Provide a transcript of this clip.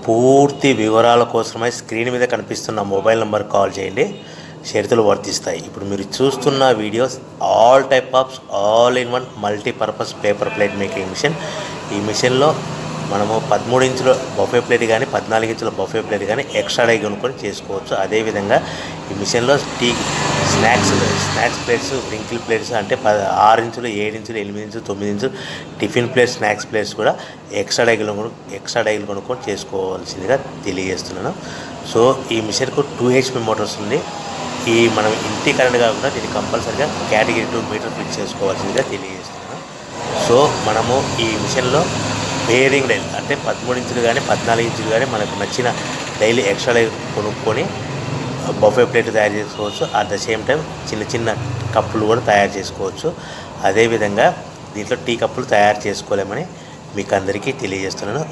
పూర్తి వివరాల కోసమై స్క్రీన్ మీద కనిపిస్తున్న మొబైల్ నెంబర్ కాల్ చేయండి, షరతులు వర్తిస్తాయి. ఇప్పుడు మీరు చూస్తున్న videos all type of all in one multipurpose paper plate making machine. ఈ మిషన్లో మనము 13 ఇంచుల బఫే ప్లేట్ కానీ 14 ఇంచుల బఫే ప్లేట్ కానీ ఎక్స్ట్రా డై కొనుక్కొని చేసుకోవచ్చు. అదేవిధంగా ఈ మిషన్లో స్నాక్స్ ప్లేట్స్, రింకిల్ ప్లేట్స్ అంటే 6 ఇంచులు, 7 ఇంచులు, 8 ఇంచులు, 9 ఇంచులు టిఫిన్ ప్లేట్స్, స్నాక్స్ ప్లేట్స్ కూడా ఎక్స్ట్రా డైలు కొనుక్కొని చేసుకోవాల్సిందిగా తెలియజేస్తున్నాను. సో ఈ మిషన్కు 2 HP మోటార్స్ ఉంది. మనం ఇంటి కరెంట్ కాకుండా దీన్ని కంపల్సరీగా కేటగిరీ 2 మీటర్ ఫిట్ చేసుకోవాల్సిందిగా తెలియజేస్తున్నాను. సో మనము ఈ మిషన్లో బేరింగ్ డైల్ అంటే 13 ఇంచులు కానీ 14 ఇంచులు కానీ మనకు నచ్చిన డైలీ ఎక్స్ట్రా డై కొనుక్కొని బఫే ప్లేట్ తయారు చేసుకోవచ్చు. అట్ ద సేమ్ టైం చిన్న చిన్న కప్పులు కూడా తయారు చేసుకోవచ్చు. అదేవిధంగా దీంట్లో టీ కప్పులు తయారు చేసుకోలేమని మీకు అందరికీ తెలియజేస్తున్నాను.